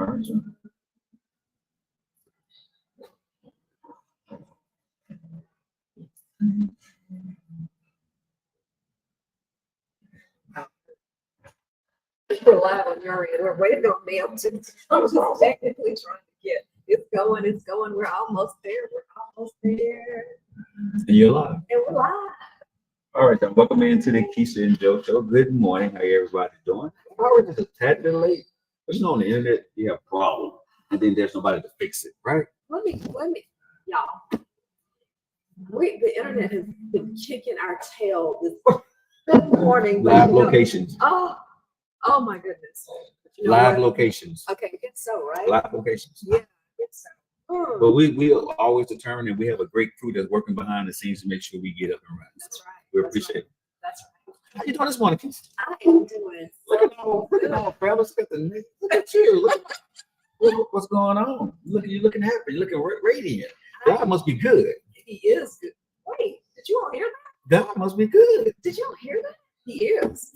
All right, sir. We're live on your end. We're waiting on me. I'm just technically trying to get it's going. We're almost there. And you're live. And we're live. All right, then. Welcome into the Kesia Joe show. Good morning. How everybody doing? We're just a tad bit late. But you know, on the internet, you have a problem, and then there's nobody to fix it, right? Let me, y'all. The internet has been kicking our tail this morning. Live locations. Oh my goodness. You know Live what? locations. Okay, I guess so, right? Live locations. Yeah, I guess so. But we are always determined, and we have a great crew that's working behind the scenes to make sure we get up and running. That's right. We appreciate it. That's right. How you doing this morning, Kesia? I am doing. Look at all fellas. Look at you. Look what's going on. You're looking happy. You're looking radiant. God must be good. He is good. Wait, did you all hear that? God must be good. Did you all hear that? He is.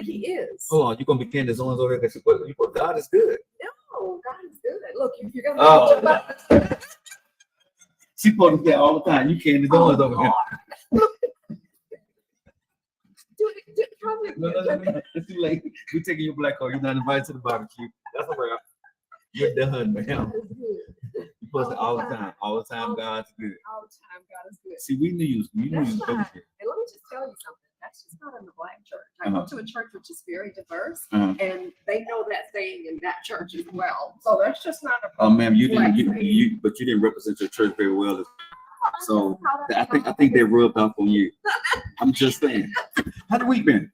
He is. Hold on, you're gonna be Candace Owens over there because God is good. No, God is good. Look, you're gonna. She supposed to say all the time. You Candace Owens over here. No, it's too late. We're taking your black card. You're not invited to the barbecue. That's a wrap. You're done, man. You're supposed to all the time. All the time, God's good. All the time, God is good. See, we knew you. We knew you. And let me just tell you something. That's just not in the black church. I go to a church which is very diverse, and they know that saying in that church as well. So that's just not a. Oh, ma'am, you didn't. But you didn't represent your church very well. So I think they rubbed off on you. I'm just saying. How the week been?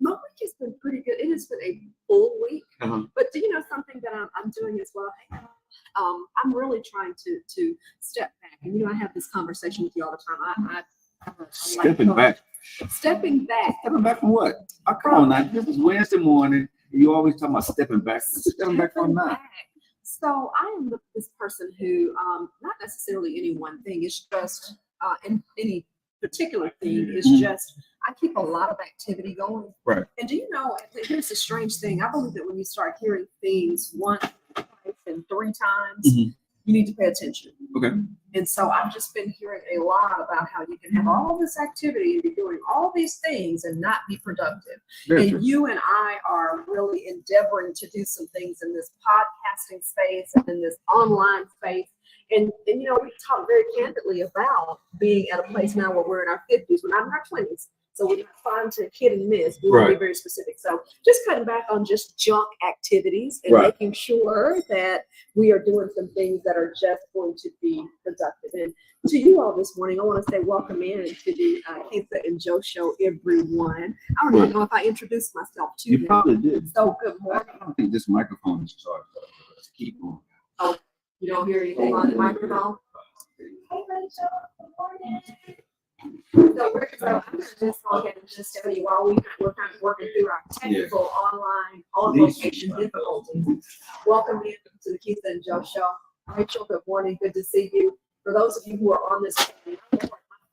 My week has been pretty good. It has been a full week. But do you know something that I'm doing as well? I'm really trying to step back. And you know, I have this conversation with you all the time. Stepping back. Stepping back. Stepping back from what? Oh, come on now. This is Wednesday morning. And you always talking about stepping back. Stepping back from that. So I am this person who, not necessarily any one thing. It's just in any particular thing. It's just I keep a lot of activity going. Right. And do you know? Here's the strange thing. I believe that when you start hearing things once, twice, and three times, you need to pay attention. Okay. And so I've just been hearing a lot about how you can have all this activity and be doing all these things and not be productive. Very and true. You and I are really endeavoring to do some things in this podcasting space and in this online space. And you know, we talk very candidly about being at a place now where we're in our 50s, we're not in our 20s. So we're not trying to hit and miss. We want to be very specific. So just cutting back on just junk activities and making sure that we are doing some things that are just going to be productive. And to you all this morning, I want to say welcome in to the Kesia and Joe show, everyone. I don't even know if I introduced myself to you. You probably did. So good morning. I don't think this microphone is charged. Let's keep on. Oh, you don't hear anything on the microphone? Hey, Rachel. Good morning. So I'm going to just go ahead and just tell you while we're kind of working through our technical online on location difficulties. Welcome in to the Kesia and Joe show. Rachel, good morning. Good to see you. For those of you who are on this channel, my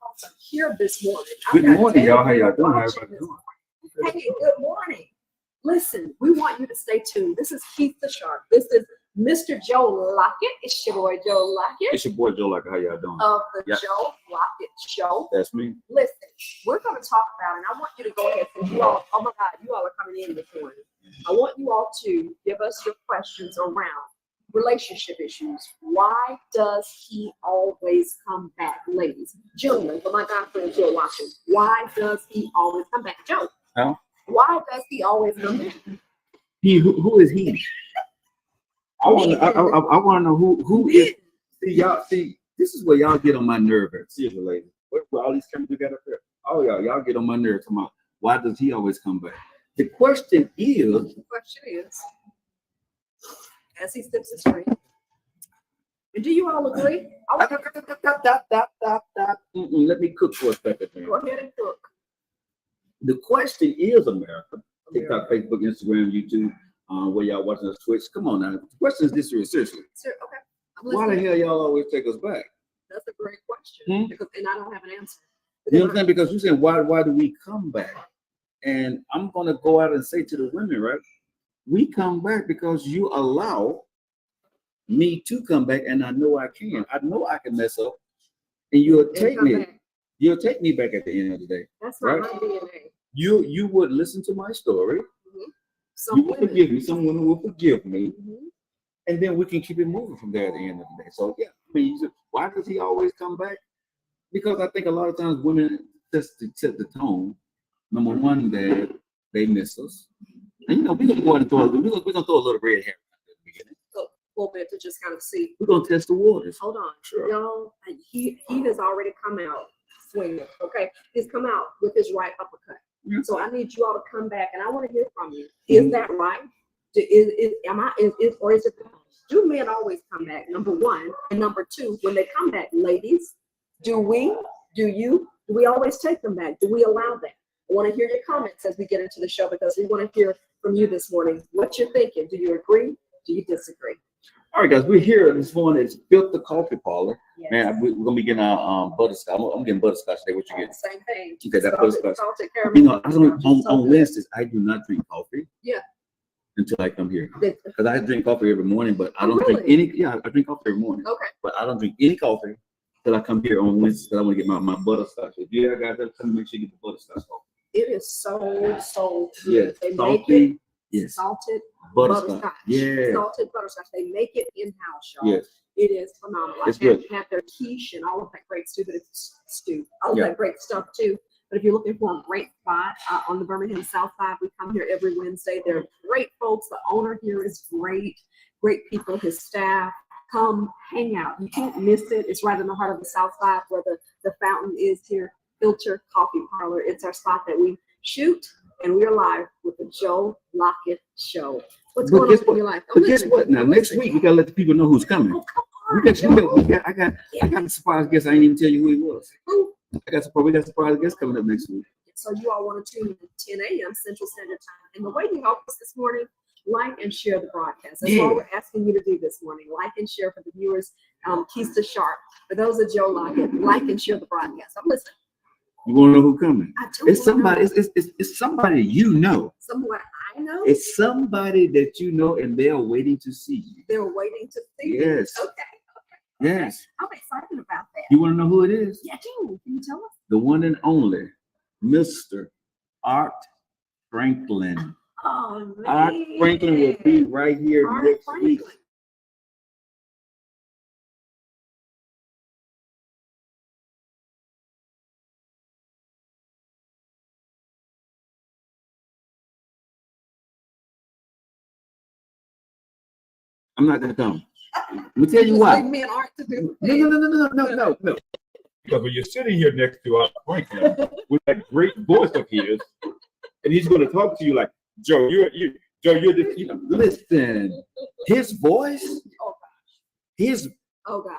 folks are here this morning. Good morning, y'all. How y'all doing? How everybody doing? Hey, good morning. Listen, we want you to stay tuned. This is Kesia Sharp. This is Mr. Joe Lockett. It's your boy Joe Lockett. It's your boy Joe Lockett. How y'all doing? Of the Joe Lockett Show. That's me. Listen, we're going to talk about, and I want you to go ahead, since you all, oh my God, you all are coming in this morning. I want you all to give us your questions around relationship issues. Why does he always come back, ladies? Gentlemen, for my God friends who are watching, why does he always come back? Joe, why does he always come back? Who is he? I want to know who is. See, this is where y'all get on my nerve. Seriously, ladies. Where all these cameras we got up there? Oh, y'all get on my nerve. Come on. Why does he always come back? The question is, as he steps the street. And do you all agree? Let me cook for a second, man. Go ahead and cook. The question is, America, TikTok, Facebook, Instagram, YouTube, where y'all watching us Twitch. Come on now. The question is this here, seriously. Sir, okay. Why the hell y'all always take us back? That's a great question. Because, and I don't have an answer. You know what I'm saying? Because you're saying, why do we come back? And I'm going to go out and say to the women, right? We come back because you allow me to come back, and I know I can. I know I can mess up, and you'll And take come me. back. You'll take me back at the end of the day. That's not Right? my DNA. You would listen to my story. Mhm. You Some will women. forgive me. Some women will forgive me, Mhm. and then we can keep it moving from there at the end of the day. So yeah, I mean, why does he always come back? Because I think a lot of times women just to set the tone. Number one, that they miss us, and you know we're gonna go ahead and we're gonna throw a little red hair at the beginning. So, a little bit to just kind of see. We're gonna test the waters. Hold on. Sure. Y'all, he has already come out swinging. Okay. He's come out with his right uppercut. Yeah. So I need you all to come back and I want to hear from you. Mhm. Is that right? Or is it wrong? Do men always come back? Number one. And number two, when they come back, ladies, do we always take them back? Do we allow that? I want to hear your comments as we get into the show because we want to hear from you this morning. What you're thinking. Do you agree? Do you disagree? All right, guys, we're here this morning. It's Built the Coffee Parlor. Yes. Man, we're gonna be getting our butterscotch. I'm getting butterscotch today. What you getting? Same thing. Okay, that butterscotch. Salted caramel. You know, I don't, on So good. Wednesdays I do not drink coffee. Yeah. Until I come here, Good. because I drink coffee every morning, but I Oh, don't drink really? any. Yeah, I drink coffee every morning, Okay. but I don't drink any coffee till I come here on Wednesdays. Because I want to get my butterscotch. If you guys ever come, make sure you get the butterscotch coffee. It is so good. Yes, They make salty. it Yes, salted butterscotch. butterscotch. Yeah. Salted butterscotch. They make it in-house, y'all. Yes. It is phenomenal. It's I have good. had their quiche and all of that great stew, but it's stew. All of Yeah. that great stuff too. But if you're looking for a great spot on the Birmingham South Side, we come here every Wednesday. They're great folks. The owner here is great. Great people, his staff. Come hang out. You can't miss it. It's right in the heart of the South Side where the fountain is here. Filter Coffee Parlor. It's our spot that we shoot, and we're live with the Joe Lockett Show. What's But going guess on what? in your life? But guess what? Now next week we gotta let the people know who's coming. Oh, come on, Joe. I got a surprise guest. I ain't even tell you who he was. Who? We got a surprise guest coming up next week. So you all want to tune in at 10 a.m. Central Standard Time. And the way you help us this morning, like and share the broadcast. That's all we're asking you to do this morning. Like and share for the viewers. Kesia Sharp. For those of Joe Lockett, like and share the broadcast. I'm listening. You want to know who's coming? It's somebody. Know. It's somebody you know. Someone I know. It's somebody that you know, and they're waiting to see you. They're waiting to see Yes. you. Okay. Yes. I'm excited about that. You want to know who it is? Yeah, can you tell us? The one and only Mr. Art Franklin. Oh, man. Art Franklin will be right here Art next Franklin. week. I'm not gonna come. Let me tell you why. Me and Art to do No. Because when you're sitting here next to Art Franklin with that great voice of his, and he's going to talk to you like, Joe, you're the, you know, listen, his voice, Oh gosh.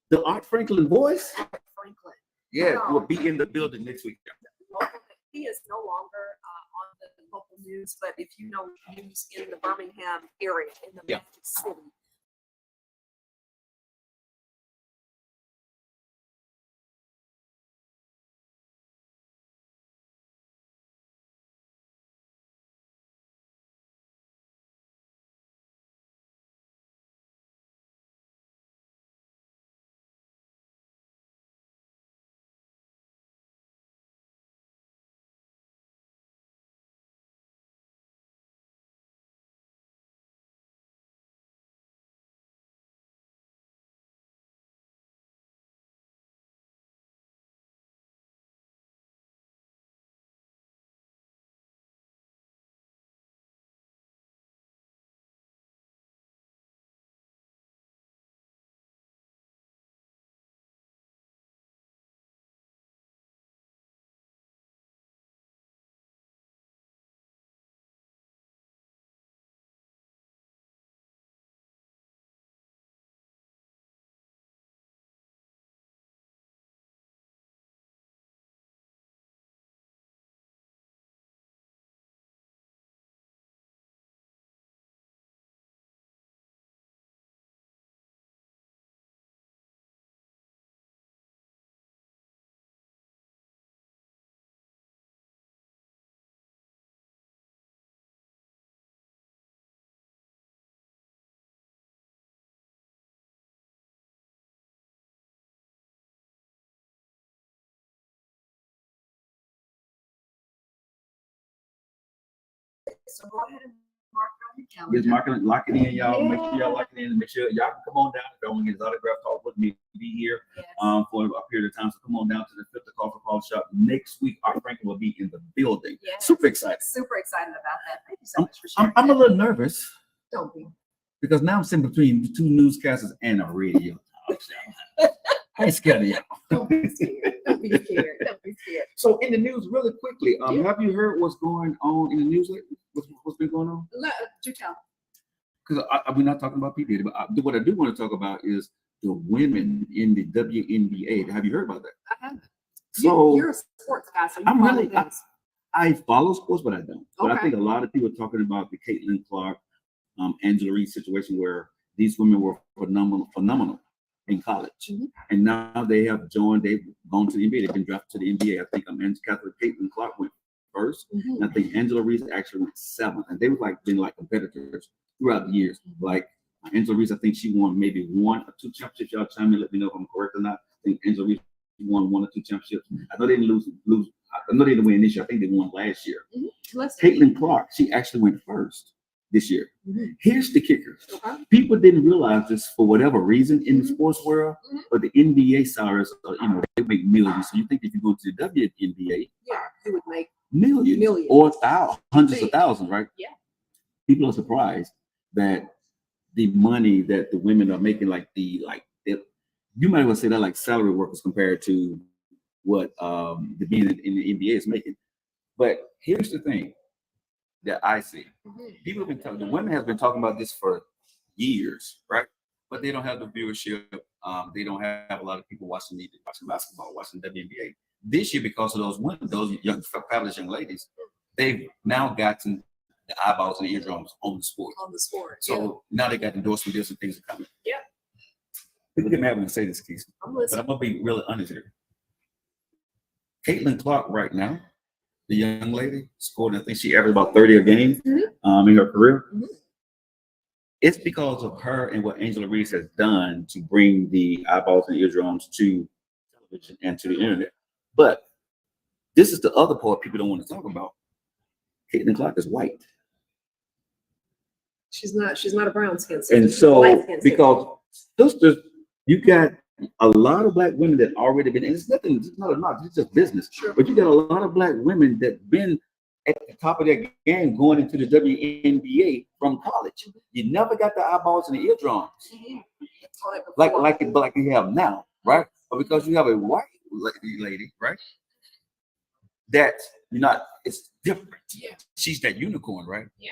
the Art Franklin voice, Art Franklin. yeah, will be in the building next week. He is no longer on the local news, but if you know news in the Birmingham area, in the Magic City, So go ahead and mark it on your calendar. Just lock it in, y'all. Make sure y'all lock it in. Make sure y'all can come on down. If y'all want to get his autograph talk with me, be here for a period of time. So come on down to the Fifth Coffee Coffee Shop next week. Our Franklin will be in the building. Yes. Super excited. Super excited about that. Thank you so much for sharing. I'm a little nervous. Don't be. Because now I'm sitting between the two newscasters and a radio talk show. I ain't scared of y'all. Don't be scared. Don't be scared. Don't be scared. So in the news, really quickly, have you heard what's going on in the news lately? What's been going on? Do tell. Because we're not talking about people, but what I do want to talk about is the women in the WNBA. Have you heard about that? I haven't. So you're a sports guy, so you I'm probably really, I follow sports, but I don't. But I Okay. think a lot of people are talking about the Caitlin Clark, Angela Reese situation where these women were phenomenal in college. Mm-hmm. And now they have joined, they've gone to the NBA, they've been drafted to the NBA. I think Caitlin Clark went first. Mm-hmm. And I think Angela Reese actually went seventh. And they were been competitors throughout the years. Mm-hmm. Like Angela Reese, I think she won maybe 1 or 2 championships. Y'all chime in, let me know if I'm correct or not. I think Angela Reese won 1 or 2 championships. I know they didn't lose. I know they didn't win this year. I think they won last year. Mm-hmm. Caitlin Clark, she actually went first this year. Mm-hmm. Here's the kicker. Okay. People didn't realize this for whatever reason in the sports world, but the NBA salaries, they make millions. So you think if you go to the WNBA, you would make millions. Or hundreds of thousands, right? Yeah. People are surprised that the money that the women are making, you might as well say that like salary workers compared to what the being in the NBA is making. But here's the thing that I see. People have been talking, the women have been talking about this for years, right? But they don't have the viewership. They don't have a lot of people watching basketball, watching WNBA. This year, because of those women, those young, fabulous young ladies, they've now gotten the eyeballs and the eardrums on the sport. So now they got endorsement deals and things are coming. Yeah. People get mad when I say this, Kesia, but I'm gonna be really honest here. Caitlin Clark right now, the young lady, scored, I think she averaged about 30 a game in her career. Mm-hmm. It's because of her and what Angela Reese has done to bring the eyeballs and eardrums to television and to the internet. But this is the other part people don't want to talk about. Caitlin Clark is white. She's not a brown skin. And so because sisters, you got a lot of black women that already been, and it's not a knock, it's just business. Sure. But you got a lot of black women that been at the top of their game going into the WNBA from college. You never got the eyeballs and the eardrums like you have now, right? But because you have a white lady, right? That it's different. Yeah. She's that unicorn, right? Yeah.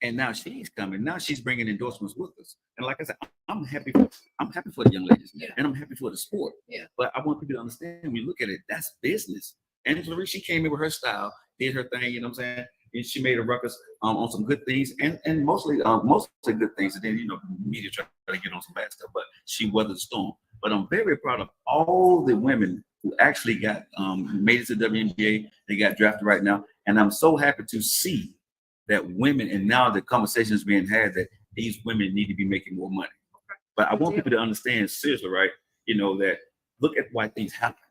And now she's coming. Now she's bringing endorsements with us. And like I said, I'm happy for the young ladies, and I'm happy for the sport. Yeah. But I want people to understand when you look at it, that's business. Angela Reese, she came in with her style, did her thing. You know what I'm saying? And she made a ruckus on some good things, and mostly good things. And then media try to get on some bad stuff, but she weathered the storm. But I'm very proud of all the women who actually got made it to the WNBA. They got drafted right now, and I'm so happy to see that women, and now the conversation is being had that these women need to be making more money. Okay. But I want people to understand seriously, right? That look at why things happen,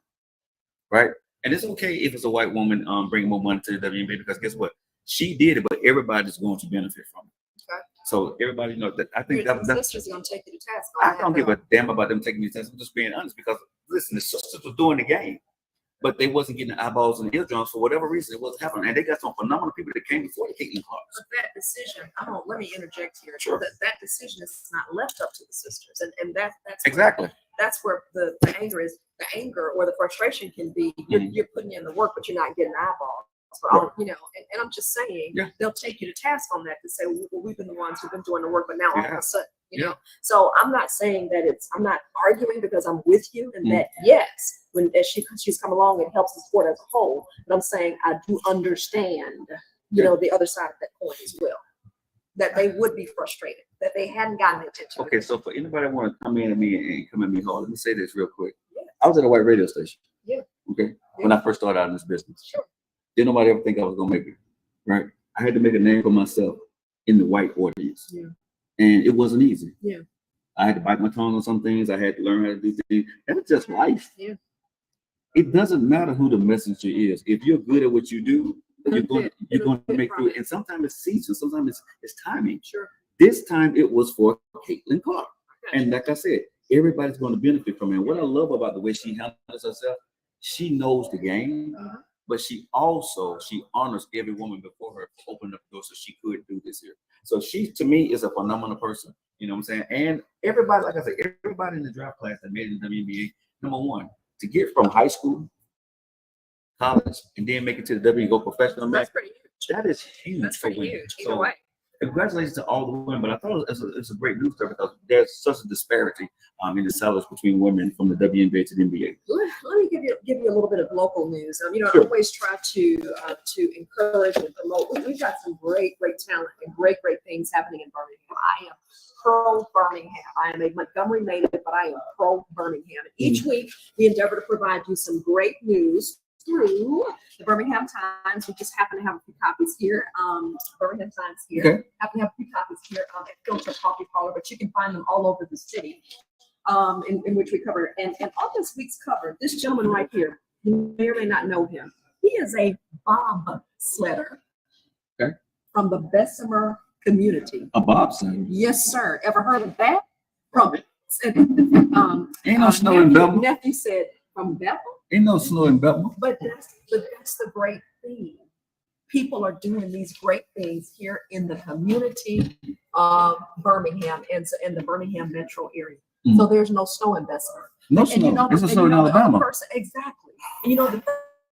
right? And it's okay if it's a white woman bringing more money to the WNBA, because guess what? She did it, but everybody's going to benefit from it. Okay. So everybody that I think the sisters are going to take you to task. I don't give a damn about them taking me to task. I'm just being honest, because listen, the sisters were doing the game, but they wasn't getting the eyeballs and the eardrums for whatever reason. It wasn't happening, and they got some phenomenal people that came before the Caitlin Clarks. But that decision, let me interject here. Sure. That decision is not left up to the sisters, and that's exactly. That's where the anger is. The anger or the frustration can be. You're putting in the work, but you're not getting eyeballs. So, and I'm just saying, they'll take you to task on that to say, well, we've been the ones who've been doing the work, but now all of a sudden, you know. So I'm not saying that I'm not arguing, because I'm with you, and that yes, as she's come along, it helps the sport as a whole. But I'm saying I do understand, the other side of that coin as well. That they would be frustrated, that they hadn't gotten the attention. Okay, so for anybody want to come in at me and come at me hard, let me say this real quick. Yeah. I was at a white radio station. Yeah. Okay. Yeah. When I first started out in this business. Sure. Didn't nobody ever think I was gonna make it. Right. I had to make a name for myself in the white audience. Yeah. And it wasn't easy. Yeah. I had to bite my tongue on some things. I had to learn how to do things. And it's just life. Yeah. It doesn't matter who the messenger is. If you're good at what you do, you're going to make through it. And sometimes it's season, sometimes it's timing. Sure. This time it was for Caitlin Clark. And like I said, everybody's going to benefit from it. And what I love about the way she handles herself, she knows the game, but she honors every woman before her, opened up the door so she could do this here. So she, to me, is a phenomenal person. You know what I'm saying? And everybody, like I said, everybody in the draft class that made it in the WNBA, number one, to get from high school, college, and then make it to the W and go professional. That's pretty huge. That is huge. That's pretty huge. Either way. Congratulations to all the women, but I thought it's a great news story because there's such a disparity in the salaries between women from the WNBA to the NBA. Let me give you a little bit of local news. Sure. I always try to encourage and promote. We've got some great talent and great things happening in Birmingham. I am pro Birmingham. I am a Montgomery native, but I am pro Birmingham. Each week we endeavor to provide you some great news through the Birmingham Times. We just happen to have a few copies here. Birmingham Times here. Okay. Happen to have a few copies here at Filter Coffee Parlor, but you can find them all over the city. In which we cover. And on this week's cover, this gentleman right here, you may or may not know him. He is a bobsledder from the Bessemer community. A bobsled? Yes, sir. Ever heard of that? Ain't no snow in Belmont. Nephew said from Bethel. Ain't no snow in Belmont. But that's the great thing. People are doing these great things here in the community of Birmingham and the Birmingham metro area. So there's no snow in Bessemer. No snow. You know, there's a snow in Alabama. Exactly. And you know the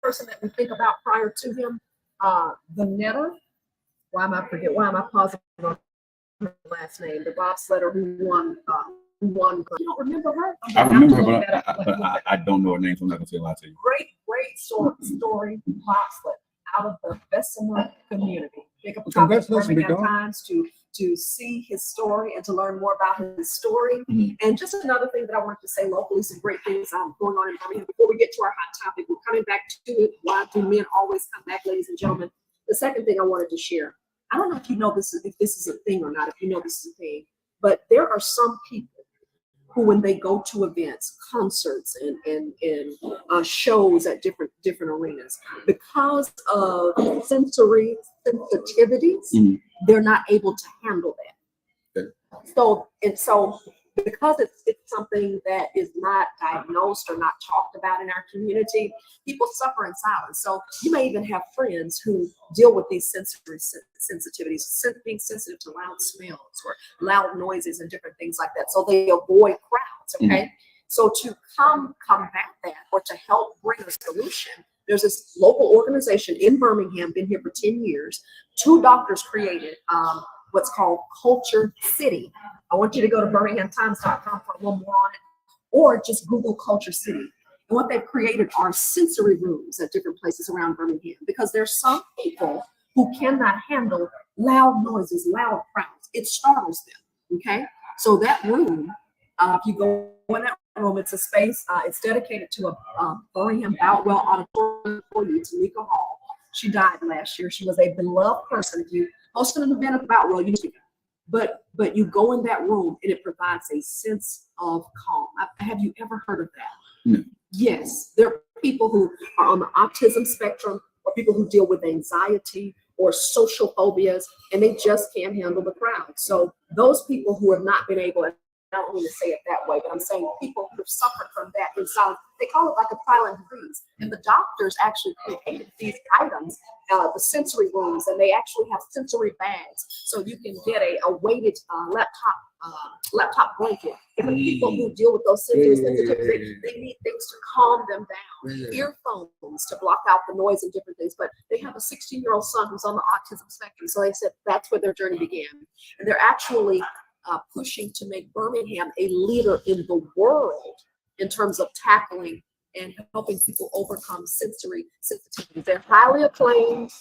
person that we think about prior to him, the netter. Why am I pausing on her last name? The bobsledder who won. You don't remember her? I remember her, but I don't know her name, so I'm not gonna say a lot to you. Great story bobsled out of the Bessemer community. Pick up a copy of Congratulations, big Birmingham dog. Times to see his story and to learn more about his story. And just another thing that I wanted to say locally, some great things going on in Birmingham. Before we get to our hot topic, we're coming back to it. Why do men always come back, ladies and gentlemen? The second thing I wanted to share. I don't know if you know this, if this is a thing or not, if you know this is a thing, but there are some people who, when they go to events, concerts, and shows at different arenas, because of sensory sensitivities, they're not able to handle that. So because it's something that is not diagnosed or not talked about in our community, people suffer in silence. So you may even have friends who deal with these sensory sensitivities, being sensitive to loud smells or loud noises and different things like that. So they avoid crowds. Okay. So to combat that or to help bring a solution, there's this local organization in Birmingham, been here for 10 years. 2 doctors created what's called Culture City. I want you to go to birminghamtimes.com for a little more on it, or just Google Culture City. And what they've created are sensory rooms at different places around Birmingham, because there's some people who cannot handle loud noises, loud crowds. It startles them. Okay. So that room, if you go in that room, it's a space, it's dedicated to a Birmingham Boutwell Auditorium employee, Tamika Hall. She died last year. She was a beloved person. If you hosted an event at Boutwell, you know, but you go in that room and it provides a sense of calm. Have you ever heard of that? No. Yes, there are people who are on the autism spectrum, or people who deal with anxiety or social phobias, and they just can't handle the crowd. So those people who have not been able, I don't mean to say it that way, but I'm saying people who have suffered from that in silence, they call it like a silent disease. And the doctors actually created these items, the sensory rooms, and they actually have sensory bags. So you can get a weighted laptop blanket. And the people who deal with those sensory sensitivities, they need things to calm them down. Earphones to block out the noise and different things. But they have a 16-year-old son who's on the autism spectrum. So they said that's where their journey began. And they're actually pushing to make Birmingham a leader in the world in terms of tackling and helping people overcome sensory sensitivity. They're highly acclaimed,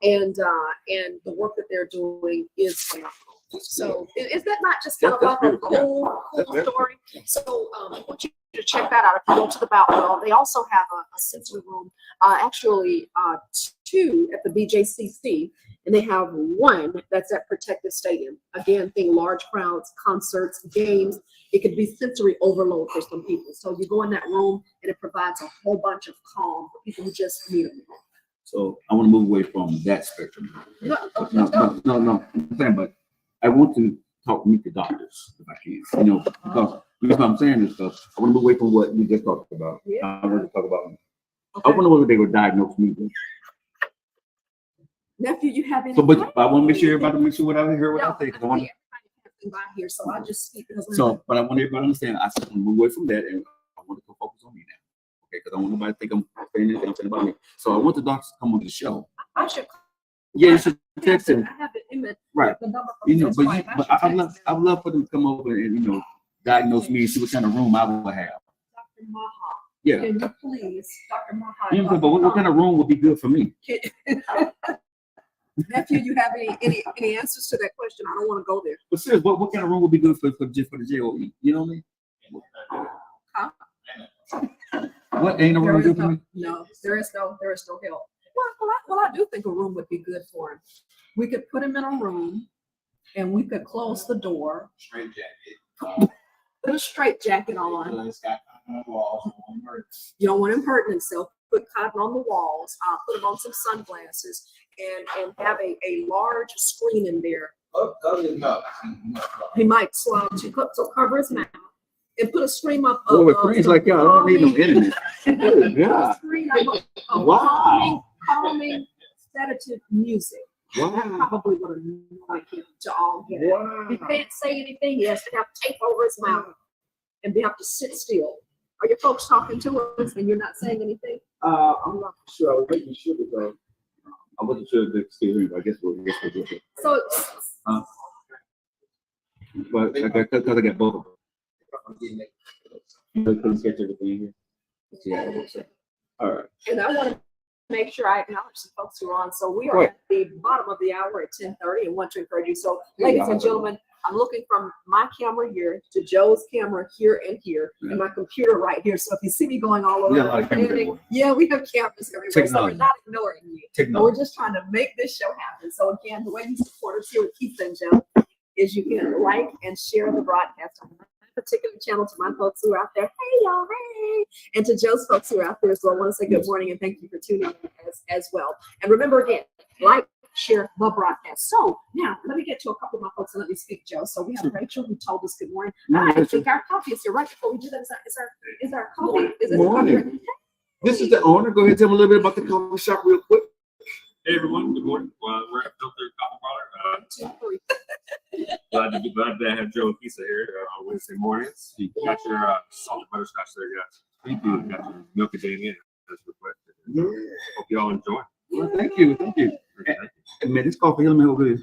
and the work that they're doing is phenomenal. So is that not just kind of like a cool story? So I want you to check that out. If you go to the Boutwell, they also have a sensory room, actually 2 at the BJCC. And they have 1 that's at Protective Stadium. Again, think large crowds, concerts, games. It could be sensory overload for some people. So you go in that room and it provides a whole bunch of calm for people who just need it. So I want to move away from that spectrum. No, No. I'm saying, but I want to meet the doctors if I can. You know, because what I'm saying is because I want to move away from what you just talked about. Yeah. I want to talk about. Okay. I wonder what they would diagnose me with. Nephew, you have any? So, but I want to make sure everybody makes sure what I heard what I say. Because I want to by here, so I just speak because so, but I want everybody to understand. I want to move away from that, and I want to go focus on me now. Okay, because I want nobody to think I'm saying anything about me. So I want the doctors to come on the show. I should. Yeah, you should text him. I have the image. Right. The number You know, but I love for them to come over and diagnose me and see what kind of room I will have. Dr. Maha. Yeah. Can you please, Dr. Maha? You know, but what kind of room would be good for me? Nephew, you have any answers to that question? I don't want to go there. But seriously, what kind of room would be good for the JOE? You know what I mean? Huh? What ain't a room good for me? No, there is no help. Well, I do think a room would be good for him. We could put him in a room, and we could close the door. Straight jacket. Put a straight jacket on. It's got walls. You don't want him hurting himself. Put cotton on the walls. Put him on some sunglasses, and have a large screen in there. He might swallow 2 cups, so cover his mouth and put a screen up. Oh, with screens like y'all, I don't need no internet. Yeah. Wow. Calming, sedative music. Wow. That probably would annoy him to all get. Wow. He can't say anything. He has to have tape over his mouth and they have to sit still. Are your folks talking to us and you're not saying anything? I'm not sure. I was making sure because I wasn't sure if they could still hear me. I guess we'll do it. So, but because I got both of them. You couldn't catch everything here. Yeah. All right. and I want to make sure I acknowledge the folks who are on. So we are at the bottom of the hour at 10:30 and want to encourage you. So ladies and gentlemen, I'm looking from my camera here to Joe's camera here and here, and my computer right here. So if you see me going all over, yeah, we have cameras everywhere. So we're not ignoring you. But we're just trying to make this show happen. So again, the way you support us here with Kesia and Joe is you can like and share the broadcast on my particular channel to my folks who are out there. Hey y'all, hey, and to Joe's folks who are out there as well. I want to say good morning and thank you for tuning in as well. And remember again, like, share the broadcast. So now let me get to a couple of my folks and let me speak, Joe. So we have Rachel who told us good morning. I think our coffee is here. Right before we do that, is our coffee? Is it morning? This is the owner. Go ahead and tell me a little bit about the coffee shop real quick. Hey everyone, good morning. We're at Filter Coffee Parlor. Glad to have Joe and Kesia here on Wednesday mornings. You got your salted butterscotch there, guys. Thank you. Got your milk and in as requested. Yeah. Hope you all enjoy. Well, thank you. And man, this coffee, let me hold this.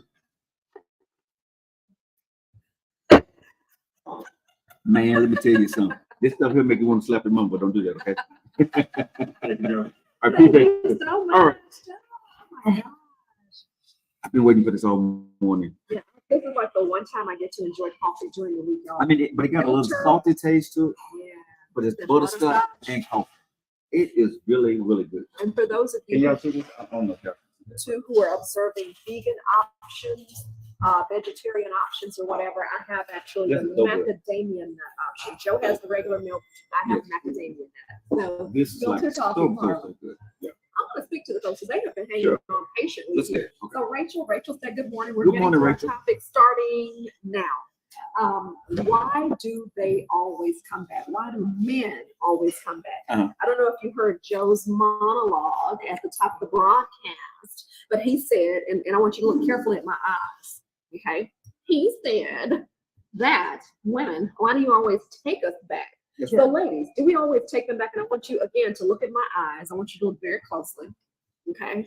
Man, let me tell you something. This stuff here make you want to slap your mom, but don't do that, okay? Thank you, Joe. I appreciate it. So much. All right. Oh my gosh. I've been waiting for this all morning. Yeah, this is like the one time I get to enjoy coffee during the week, y'all. I mean, but it got a little salty taste to it, Yeah. but it's butterscotch and coffee. It is really, really good. And for those of Can you y'all see this? I don't know if y'all can see too who are observing vegan options, vegetarian options, or whatever, I have actually Yes, the so good. macadamia nut option. Joe has the regular milk. I have macadamia nut. So that. This is like filter so, coffee so, parlor. so good. Yeah. I want to speak to the folks because they have been hanging Sure. on patiently Let's here. get it. Okay. So Rachel said good morning. We're Good getting morning, to our Rachel. topic starting now. Why do they always come back? Why do men always come back? I don't know if you heard Joe's monologue at the top of the broadcast, but he said, and I want you to look carefully at my eyes, okay? He said that women, why do you always take us back? Yes, So ladies, do we always take them back? And I want you again to look at my eyes. I want you to look very closely, okay?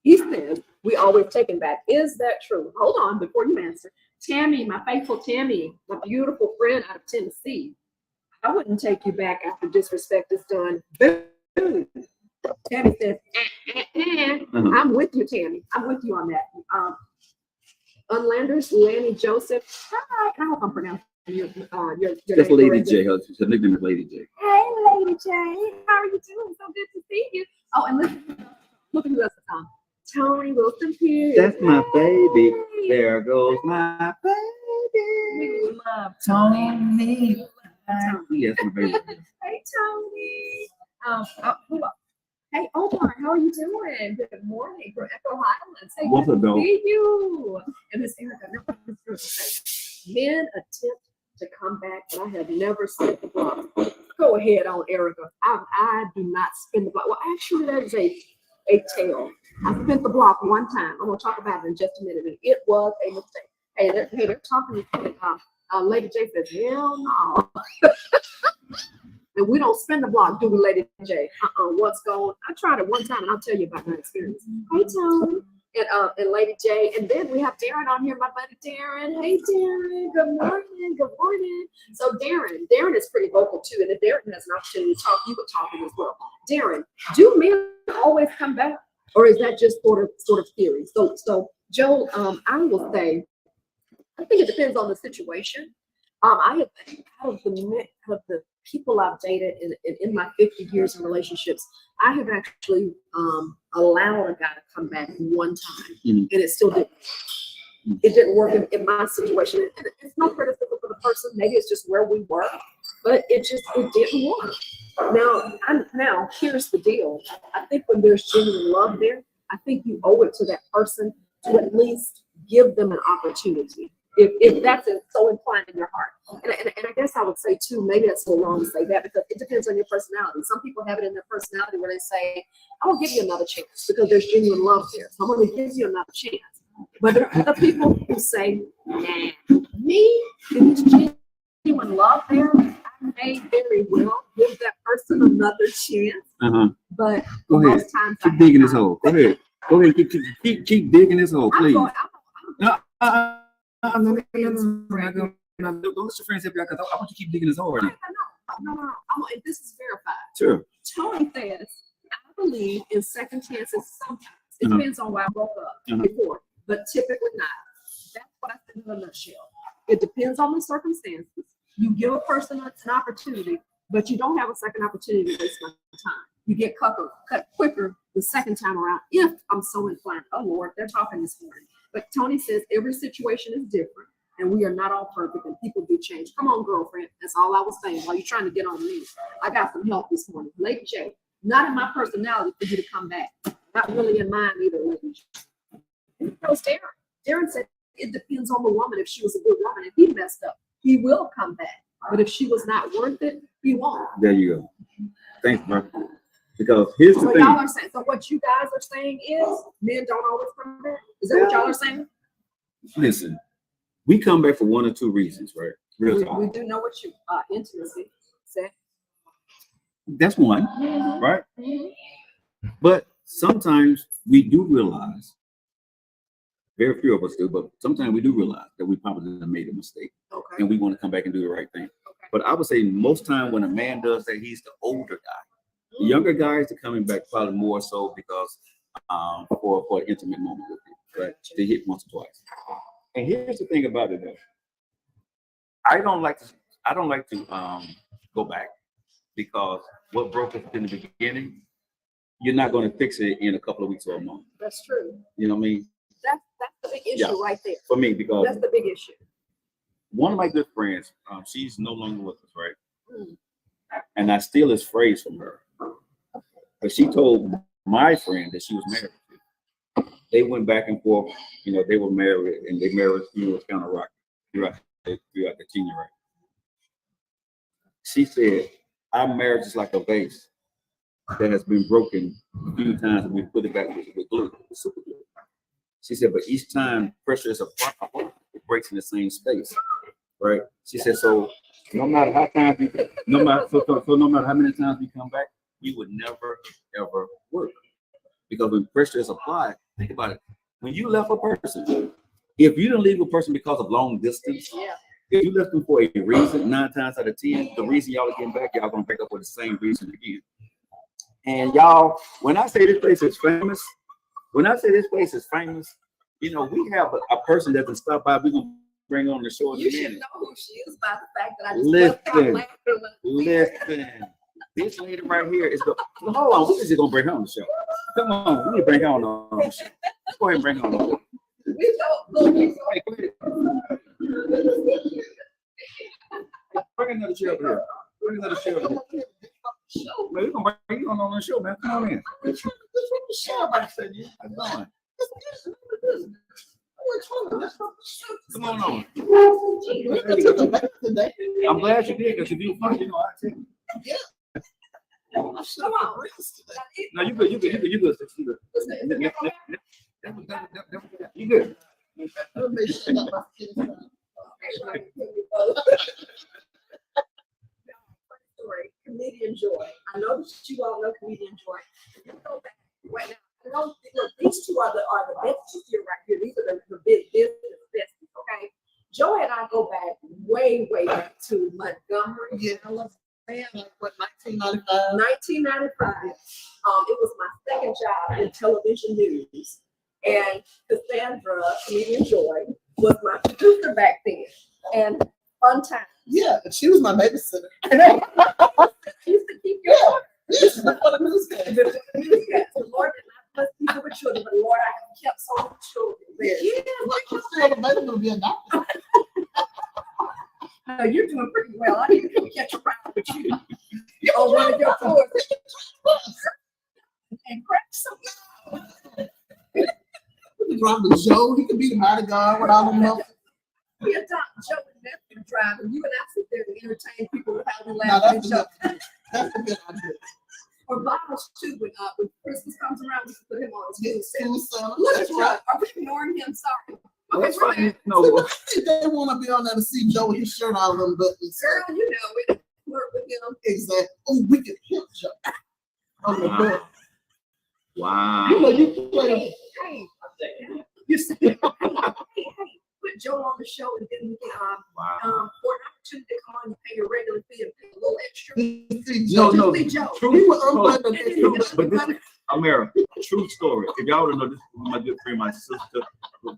He says we always take him back. Is that true? Hold on before you answer. Tammy, my faithful Tammy, my beautiful friend out of Tennessee. I wouldn't take you back after disrespect is done. Boom. Tammy says, I'm with you, Tammy. I'm with you on that. Unlanders, Lanny Joseph. Hi, I hope I'm pronouncing your That's name Lady correctly. J. Her nickname is Lady J. Hey, Lady J. How are you doing? So good to see you. Oh, and listen, look at who else is on. Tony Wilson Pierce. That's my baby. Hey. There goes my baby. We love Tony. Yes, my baby. Hey, Tony. Who else? Hey, Omar, how are you doing? Good morning from Echo Highlands. Hey, What's good up, to dog? see you. And Miss Erica, men attempt to come back, and I have never spent the block. Go ahead on, Erica. I do not spin the block. Well, actually, that is a tale. I spent the block one time. I'm gonna talk about it in just a minute. And it was a mistake. Hey, they're talking to Lady J says, hell no. And we don't spin the block, do we, Lady J? What's going? I tried it one time, and I'll tell you about my experience. Hey, Tony. And Lady J, and then we have Darren on here, my buddy Darren. Hey, Darren. Good morning. Good morning. So Darren is pretty vocal too, and if Darren has an opportunity to talk, you could talk as well. Darren, do men always come back, or is that just sort of theory? So Joe, I will say, I think it depends on the situation. I have out of the people I've dated in my 50 years of relationships, I have actually allowed a guy to come back one time, and it still didn't. It didn't work in my situation. It's no criticism for the person. Maybe it's just where we were, but it didn't work. Now here's the deal. I think when there's genuine love there, I think you owe it to that person to at least give them an opportunity. If that's so inclined in your heart. And I guess I would say too, maybe that's so wrong to say that because it depends on your personality. Some people have it in their personality where they say, I will give you another chance because there's genuine love there. So I'm going to give you another chance. But there are other people who say, nah, me, if it's genuine love there, I may very well give that person another chance. But Go ahead. most times Keep digging this hole. Go ahead. Go ahead. Keep digging this hole, please. No, don't let your friends help you out because I want you to keep digging this hole right now. No. And this is verified. Sure. Tony says, I believe in second chances sometimes. It depends on why I broke up before, but typically not. That's what I said in a nutshell. It depends on the circumstances. You give a person an opportunity, but you don't have a second opportunity to waste my time. You get cut quicker the second time around if I'm so inclined. Oh, Lord, they're talking this morning. But Tony says every situation is different, and we are not all perfect, and people do change. Come on, girlfriend. That's all I was saying. While you're trying to get on me, I got some help this morning. Lady J, not in my personality for you to come back. Not really in mine either, Lady J. And it goes Darren. Darren said it depends on the woman. If she was a good woman and he messed up, he will come back. But if she was not worth it, he won't. There you go. Thanks, bro. Because here's the So thing. y'all are saying, so what you guys are saying is men don't always come back? Is that what y'all are saying? Listen, we come back for one or two reasons, right? Real talk. We do know what you intimacy said. That's one, right? But sometimes we do realize, very few of us do, but sometimes we do realize that we probably made a mistake, and we want to come back and do the right thing. But I would say most time when a man does that, he's the older guy. The younger guys are coming back probably more so because for an intimate moment with you, right? They hit once or twice. And here's the thing about it though. I don't like to go back because what broke us in the beginning, you're not going to fix it in a couple of weeks or a month. That's true. You know what I mean? That's the big issue right there. For me, because that's the big issue. One of my good friends, she's no longer with us, right? And I steal this phrase from her. But she told my friend that she was married to. They went back and forth, you know, they were married and they married, you know, was kind of rocky throughout the tenure, right? She said, our marriage is like a vase that has been broken a few times and we put it back with glue, super glue. She said, but each time pressure is applied, it breaks in the same space, right? She said, so no matter how many times we come back, we would never ever work. Because when pressure is applied, think about it. When you left a person, if you didn't leave a person because of long distance, if you left them for a reason, 9 times out of 10, the reason y'all are getting back, y'all gonna break up for the same reason again. And y'all, when I say this place is famous, you know, we have a person that can stop by. We're gonna bring on the show in a minute. You should know who she is by the fact that I just listen. This lady right here is hold on, when is it gonna bring her on the show? Come on, we need to bring her on the show. Let's go ahead and bring her on the show. Hey, go ahead. Bring another chair over here. Well, we're gonna bring you on the show, man. Come on in. Come on on. I'm glad you did, because if you funny, you know, I tell you. Come on. No, you good. You good. You good. You good. Story, Comedian Joy. I know that you all know Comedian Joy. You go back right now. I know these two are the besties here right here. These are the big business besties, okay? Joy and I go back way back to Montgomery. Yeah, I love man, like what, 1995? 1995. It was my second job in television news. And Cassandra, Comedian Joy, was my producer back then. And fun time. Yeah, she was my babysitter. I used to keep your order. This is what the news said. The Lord did not bless people with children, but Lord, I have kept so many children. Like you still available to be adopted. No, you're doing pretty well. I need to come catch a ride with you. On one of your tours. And crack some. We can drive with Joe. He could be the bodyguard with all them up. We adopt Joe and Nephew drive, and you and I sit there and entertain people with how we No, laugh at that's each a other. good, that's a good idea. Or bottles too, when Christmas comes around, we can put him on his new set. School center. Look at That's Joe. right. Are we ignoring him? Sorry. Okay, That's we're fine. there. No, I think they want to be on there to see Joe with his shirt all them buttons. Girl, you know it. Work with him. Exactly. Oh, we can hit Joe. On the Wow. board. wow. You know, you play. Hey, you see, hey, put Joe on the show and then we can Wow. for an opportunity to come on, you pay your regular fee and pay a little extra. See No, Joe. no. Just see Joe. He was True, unbuttoned. but this, Amira, true story. If y'all don't know, this is my good friend, my sister,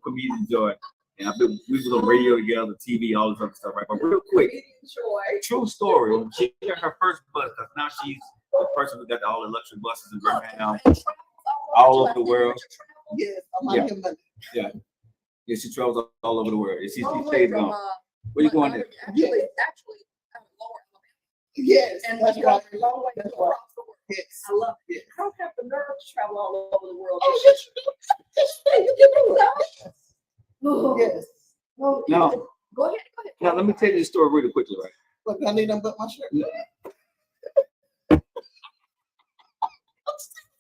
Comedian Joy, and we was on radio together, TV, all this other stuff, right? But real quick, Comedian Joy. true story. She got her first bus because now she's the person who got all the luxury buses in Birmingham, all over the world. Yes, I'm Yeah. like him. Yeah, she travels all over the world. And she Long way stays from, gone. Where you going there? Actually, Lower Alabama. Yes, And that's you right. go a long way That's across right. the world. Yes. I love it. Yes. I don't have the nerve to travel all over the world. Oh, yes, you do. Yes, you do. Oh, Yes. well, No. Go ahead. Now let me tell you this story really quickly, right? Look, I need them but my shirt.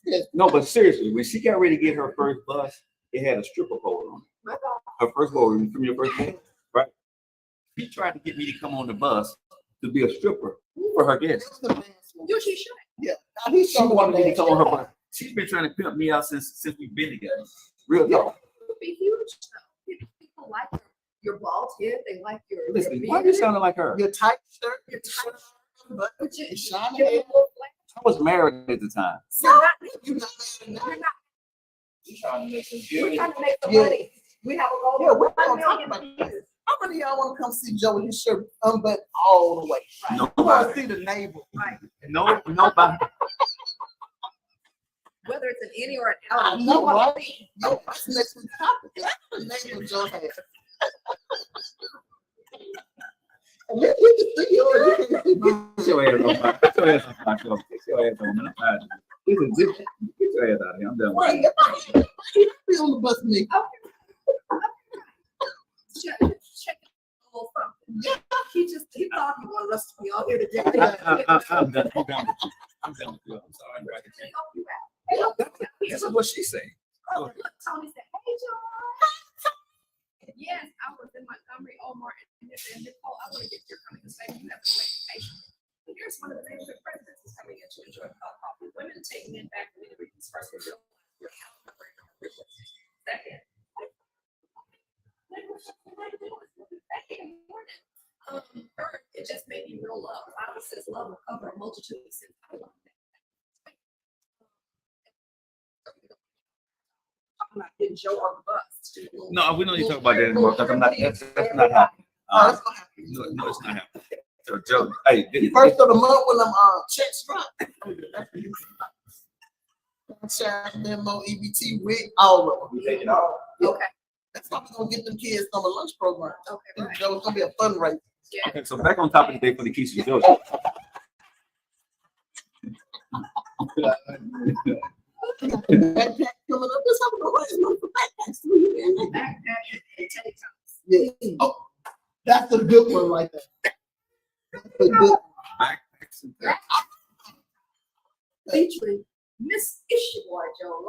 Yes. No, but seriously, when she got ready to get her first bus, it had a stripper pole on it. My God. Her first pole from your first day, right? She tried to get me to come on the bus to be a stripper for her guests. That's the best one. You she should. Yeah. Now he's She showing wanted me to that. come on her bus. She's been trying to pimp me out since we've been together. Real talk. It would be huge though. People like your bald head. They like your Listen, your why you beard, sounding like her? Your tight shirt, your your tight shirt, but but you your shiny give it a hair. little flair. I was married at the time. You're not. You're not mad at You're that. not. You trying to make some We're good. trying to make some Yeah. money. We have a goal Yeah, of we're 1 gonna talk million about views. How many of y'all want to come see Joe with his shirt unbuttoned all the way? You want to Nobody. see the navel? Nobody. Whether it's an innie or an I outie. know, you wanna right? see. No, that's next week's topic. That's the navel Joe has. And we can see yours. You can see mine. Get your ass on my. Get your ass on my show. Get your ass on, man. I'm tired. Get your ass out of here. I'm done with Right, it. you be on the bus with me. Check a little something. He thought he wanted us to be all here today. I'm done. I'm done with you. I'm done with you. I'm sorry. Right? They help you out. They help you out here. This is what she said. Oh, look, Tony said, "Hey, John." Yes, I was in Montgomery, Omar, and Nicole. I want to get your coming to say you have to wait patience. And here's one of the things that presidents is coming in to enjoy coffee. Women take men back to the regions first with your second. Third, it just made me real love. The Bible says love will cover a multitude of sins. I love that. I'm not getting Joe on the bus. No, we don't need to talk about that anymore because I'm not. That's not happening. Oh, that's gonna happen. No, it's not happening. So, Joe, hey, First of the month when them checks drop. Share memo, EBT, WIC, all of them. We take it off. Okay, That's why we're gonna get them kids on the lunch program. okay, And right. Joe's gonna be a fundraiser. Yeah. okay, so back on topic today for the Kesia Joe. Backpack coming up. Let's have a raise money for backpacks. Backpack and take times. Yeah. Oh, that's a good one right there. That's a good one. Backpacks and things. Featuring Miss Issue Boy Joe.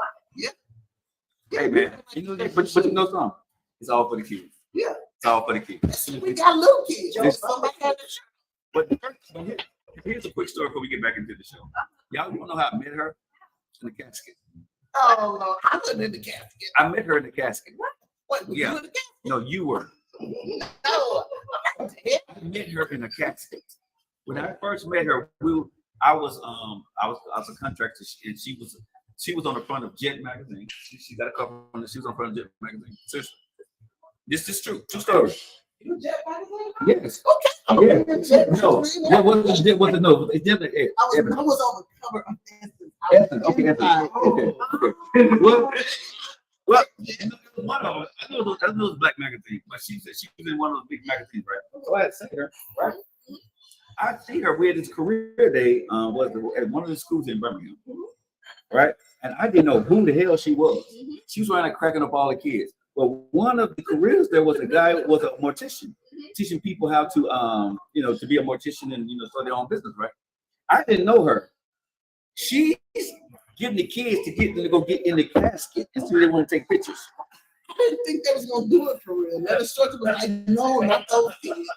Hey man, you know, but you know something? It's all for the kids. Yeah. It's all for the kids. We got little kids. This- Somebody had to show. But here's a quick story before we get back into the show. Y'all want to know how I met her? In the casket. Oh no, I wasn't in the casket. I met her in the casket. What? Was Yeah. you in the casket? No, you were. No. I met her in a casket. When I first met her, I was a contractor, and she was on the front of Jet magazine. She got a couple. She was on the front of Jet magazine. Seriously. This is true. True story. You Jet magazine? Yes. Okay. Yeah. Jet No. magazine. What was it? Was it no? It's definitely I was on the cover of Essence. Okay. Well, one of them, I know it was Black magazine, but she said she was in one of those big magazines, right? So I had seen her, right? I seen her. We had this career day, at one of the schools in Birmingham, right? And I didn't know who the hell she was. She was trying to cracking up all the kids. But one of the careers there was a guy who was a mortician, teaching people how to, to be a mortician and start their own business, right? I didn't know her. She's getting the kids to get them to go get in the casket and see if they want to take pictures. I didn't think they was gonna do it for real. That instructor was like, no, not those kids.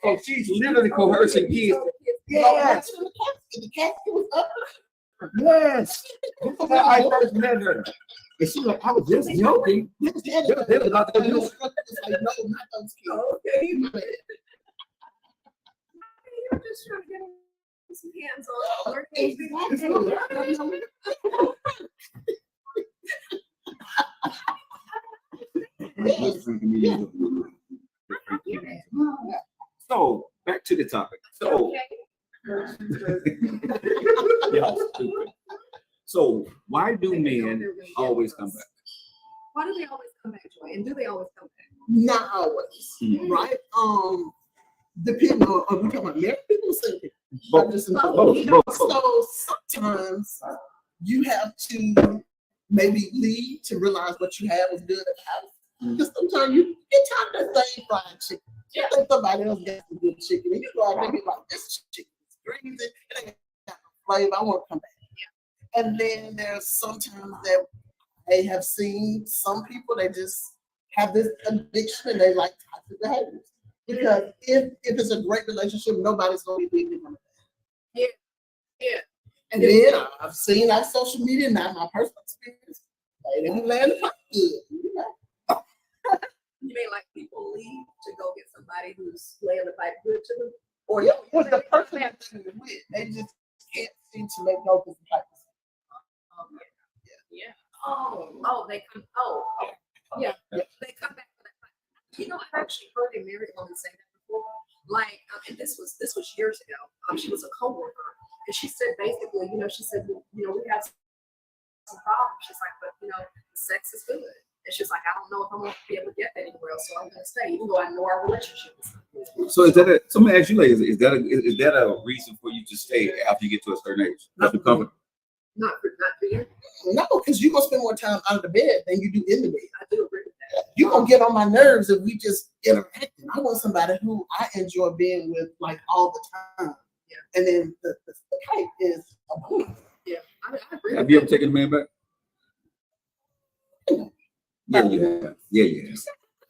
So she's literally coercing kids. Yes. The casket was up. Yes. I first met her. And she was like, I was just joking. They was about to The do it. instructor was like, no, not those kids. Okay. You're just trying to get some hands on. So back to the topic. So yeah, stupid. So why do men always come back? Why do they always come back, Joy? And do they always come back? Not always, right? Depending on, are we talking about married people or single people? Both. So sometimes you have to maybe leave to realize what you have was good at the house. Because sometimes you get tired of that same fried chicken. You think somebody else got some good chicken, and you go out there and be like, this chicken is crazy. It ain't got no flavor. I want to come back. Yeah. And then there's sometimes that I have seen some people, they just have this addiction and they like toxic behaviors. Because if it's a great relationship, nobody's going to be leaving them. Yeah. And then I've seen on social media, not my personal experience, they didn't land the good. You mean like people leave to go get somebody who's laying the pipe good to them? Or yeah, what the person they're with, they just can't seem to let go of the type of Yeah. Oh, they come. Yeah. They come back for that. You know, I've actually heard a married woman say that before. Like, and this was years ago. She was a coworker, and she said basically, she said, we have some problems. She's like, but sex is good. And she's like, I don't know if I'm gonna be able to get that anywhere else, so I'm gonna stay, even though I know our relationship is good. So is that somebody asked you, ladies, is that a reason for you to stay after you get to a certain age? Not for you. No, because you're gonna spend more time out of the bed than you do in the bed. I do agree with that. You're gonna get on my nerves if we just interacting. I want somebody who I enjoy being with like all the time. Yeah. And then the type is a boom. Yeah, I agree. Have you ever taken a man back? Yeah. I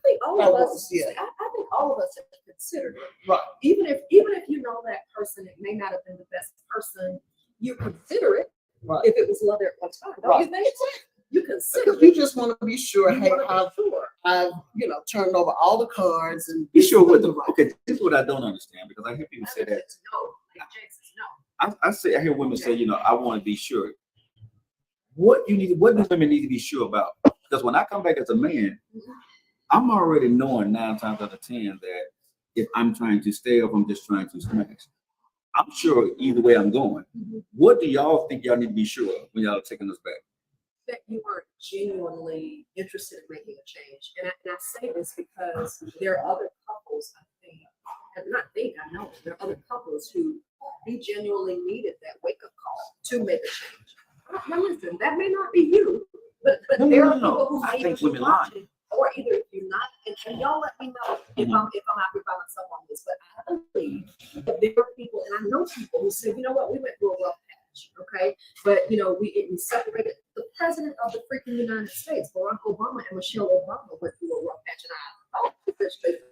think all of us. Yeah. I think all of us have considered it. Right. Even if you know that person, it may not have been the best person. You consider it. Right. If it was love at one time, don't you think? You consider Because you just want to be sure, You hey, wanna be sure. I've turned over all the cards and You sure what okay, this is what I don't understand, because I hear people say that. No, like Jason, no. I hear women say, I want to be sure. What do women need to be sure about? Because when I come back as a man, I'm already knowing 9 times out of 10 that if I'm trying to stay or if I'm just trying to smash, I'm sure either way I'm going. What do y'all think y'all need to be sure of when y'all are taking us back? That you are genuinely interested in making a change. And I say this because there are other couples, I know there are other couples who genuinely needed that wake-up call to make a change. Now listen, that may not be you, but No, there no, are no, people who I may think be women lie. watching, or either if you're not, and y'all let me know if I'm out here by myself on this, but I believe that there are people, and I know people who say, you know what, we went through a rough patch, okay? But you know, we separated. The president of the freaking United States, Barack Obama and Michelle Obama went through a rough patch, and I thought that they separated.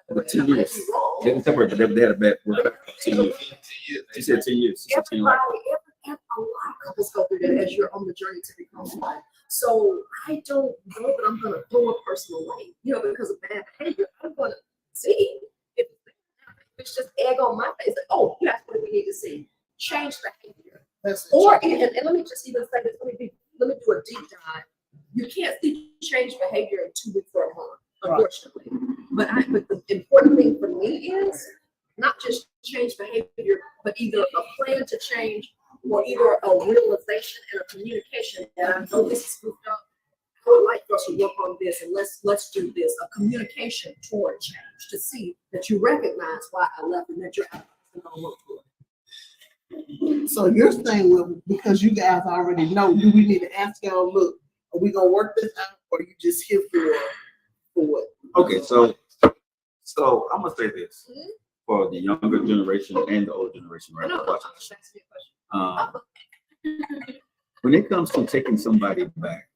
For I 10 might be years. wrong. They didn't separate, but they had a bad word. 10 years. She said 10 years. She said 10 Everybody, years. a lot of couples go through that as you're on the journey to become one. So I don't know that I'm going to throw a person away, you know, because of bad behavior. I'm going to see if it's just egg on my face. Like, oh, that's what we need to see. Change behavior. That's it. Or and let me just even say this. Let me do a deep dive. You can't see change behavior in 2 weeks or a month, unfortunately. But the important thing for me is not just change behavior, but either a plan to change or either a realization and a communication that I know this is goofed up. I would like for us to work on this and let's do this. A communication toward change to see that you recognize why I left and that you're actually going to work for it. So you're saying, well, because you guys already know, do we need to ask y'all, look, are we gonna work this out, or are you just here for what? Okay, so I'm gonna say this for the younger generation and the older generation, right? No, Watching this. that's me a question. When it comes to taking somebody back,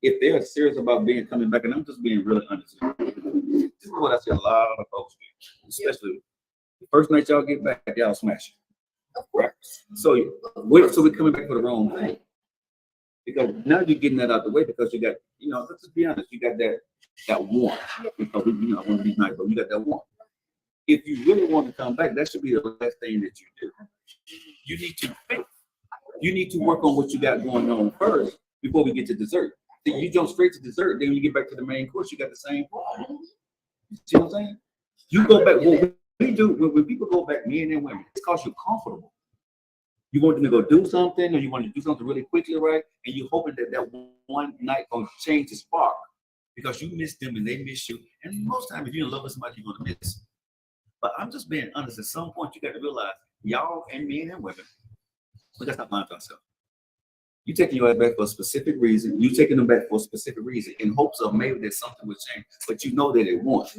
if they're serious about coming back, and I'm just being really honest, this is what I see a lot of folks do, especially the first night y'all get back, y'all smash it, right? So we're coming back for the wrong thing, because now you're getting that out the way because you got, you know, let's just be honest, you got that want, because you know, I want to be nice, but you got that want. If you really want to come back, that should be the last thing that you do. You need to fix. You need to work on what you got going on first before we get to dessert. Then you jump straight to dessert. Then when you get back to the main course, you got the same problem. You see what I'm saying? You go back. What we do when people go back, men and women, it's because you're comfortable. You want them to go do something, or you want to do something really quickly, right? And you're hoping that one night gonna change the spark because you miss them and they miss you. And most times, if you're in love with somebody, you're gonna miss them. But I'm just being honest. At some point, you got to realize, y'all and men and women, we got to stop lying to ourselves. You taking your ass back for a specific reason. You taking them back for a specific reason in hopes of maybe that something will change, but you know that it won't.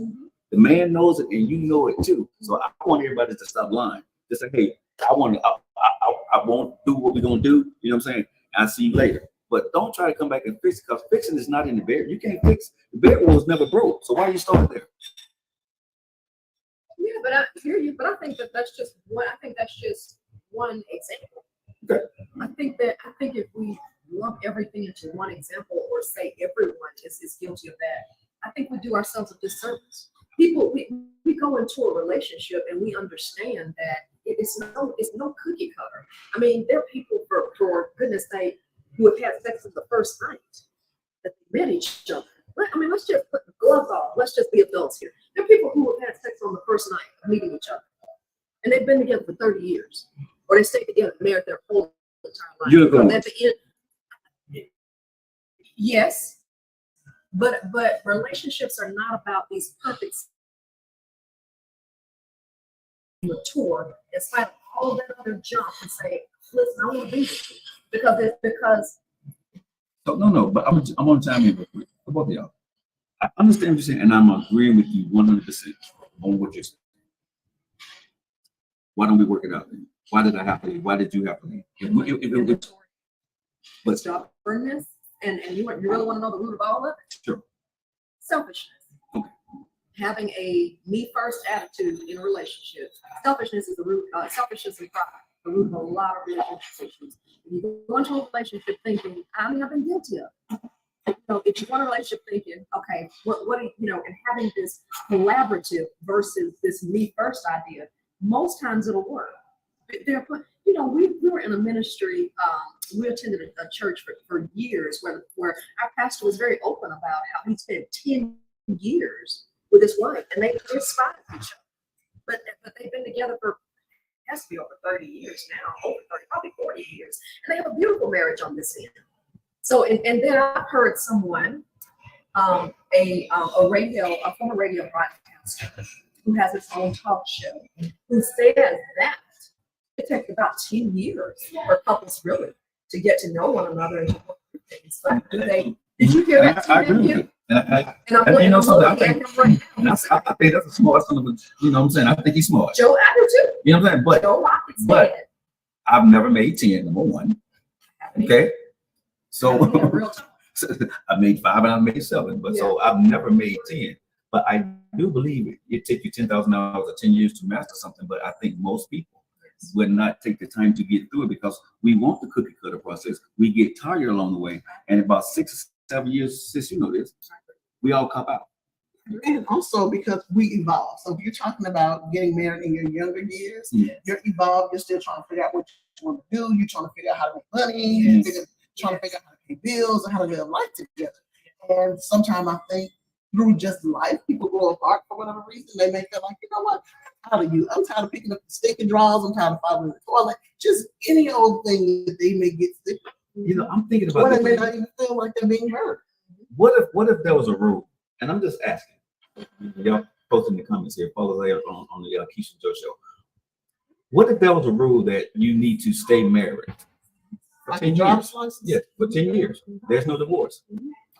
The man knows it, and you know it too. So I want everybody to stop lying. Just say, hey, I won't do what we're gonna do. You know what I'm saying? I'll see you later. But don't try to come back and fix it, because fixing is not in the bed. You can't fix the bedroom was never broke. So why you start there? Yeah, but I hear you. But I think that's just one. I think that's just one example. Okay. I think if we lump everything into one example or say everyone is guilty of that, I think we do ourselves a disservice. People, we go into a relationship and we understand that it's no cookie cutter. I mean, there are people for goodness sake who have had sex on the first night that they met each other. Let's just put the gloves off. Let's just be adults here. There are people who have had sex on the first night of meeting each other, and they've been together for 30 years, or they stayed together, married their whole entire life. Unicorns. At the end, yes, but relationships are not about these perfect mature in spite of all that other junk and say, listen, I want to be with you because No, but I'm gonna chime in real quick for both of y'all. I understand what you're saying, and I'm agreeing with you 100% on what you're saying. Why don't we work it out then? Why did I have to leave? Why did you have to leave? But stubbornness, and you really want to know the root of all of it? Sure. Selfishness. Okay. Having a me first attitude in a relationship. Selfishness is the root. Selfishness and pride, the root of a lot of relationship issues. You go into a relationship thinking, I've been guilty of. If you want a relationship thinking, okay, what and having this collaborative versus this me first idea, most times it'll work. We were in a ministry, we attended a church for years where our pastor was very open about how he spent 10 years with his wife, and they despised each other. But they've been together for, has to be over 30 years now, over 30, probably 40 years. And they have a beautiful marriage on this end. So, and then I've heard someone, a former radio broadcaster who has his own talk show, who says that it takes about 10 years for couples really to get to know one another and to work through things. But did you hear that? I agree with you. And And you know something, I looking think, at him right now. I think that's a smart son of a, you know what I'm saying? I think he's smart. Joe, I do too. You know what I'm saying? But Joe Rockets but- said, I've never made 10, number one. Okay. So real talk. I made 5 and I made 7, but so I've never made 10. But I do believe it take you $10,000 or 10 years to master something. But I think most people would not take the time to get through it because we want the cookie cutter process. We get tired along the way, and about 6 or 7 years, since you know this, we all cop out. And also because we evolve. So if you're talking about getting married in your younger years, you're evolved, you're still trying to figure out what you want to do, you're trying to figure out how to make money, you're trying to figure out how to pay bills and how to live life together. And sometimes I think through just life, people grow apart for whatever reason. They may feel like, you know what, I'm tired of you. I'm tired of picking up the stick and drawers, I'm tired of following the toilet. Just any old thing that they may get sick of. You know, I'm thinking about Or they may this. not even feel like they're being heard. What if there was a rule? And I'm just asking. Y'all post in the comments here. Follow us on the Kesia Joe show. What if there was a rule that you need to stay married for Like 10 a driver's years? license? Yeah, for 10 years. There's no divorce.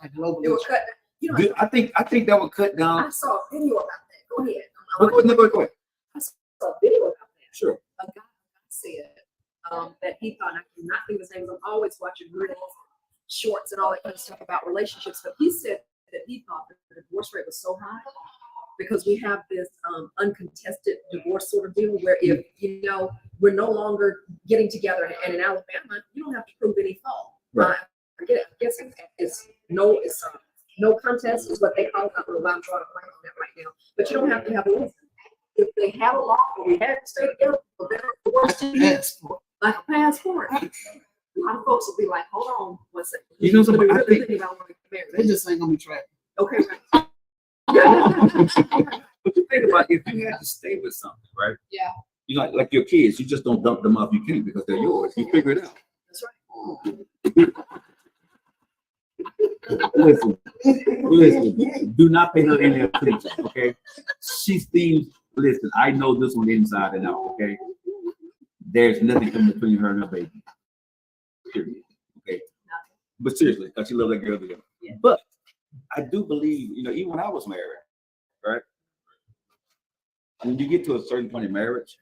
Like global It was cut. You know, I think that would cut down. I saw a video about that. Go ahead. Go ahead. I saw a video about that. Sure. A guy said that he thought, I cannot think of his name, I'm always watching reels, shorts, and all that kind of stuff about relationships. But he said that he thought that the divorce rate was so high because we have this uncontested divorce sort of deal where if, you know, we're no longer getting together, and in Alabama, you don't have to prove any fault. Right. I guess it's no contest is what they call it. I don't know why I'm drawing a blank on that right now. But you don't have to have a reason. If they have a law or we had to stay together for better or worse, like a passport. A lot of folks will be like, hold on one second. You know something, I Really think- thinking about wanting to get They married. just ain't gonna be trapped. Okay, right. But you think about if you had to stay with something, right? Yeah. You know, like your kids, you just don't dump them off. You can't because they're yours. You figure it out. That's right. Listen, do not pay her any attention, okay? She seems, listen, I know this one inside and out, okay? There's nothing coming between her and her baby. Period. Okay. But seriously, because she loves that girl together. Yeah. But I do believe, you know, even when I was married, right? When you get to a certain point in marriage,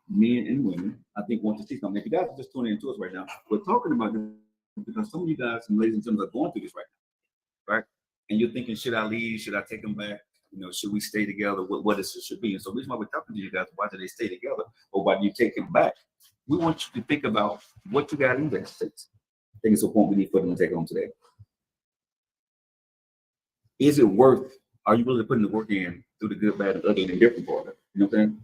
men and women, I think want to see something. If you guys are just tuning into us right now, we're talking about this because some of you guys and ladies and gentlemen are going through this right now, right? And you're thinking, should I leave? Should I take them back? You know, should we stay together? What it should be? And so the reason why we're talking to you guys, why do they stay together or why do you take them back? We want you to think about what you got invested. I think it's a point we need for them to take home today. Is it worth, are you willing to put in the work in through the good, bad, and ugly, and indifferent part of it? You know what I'm saying?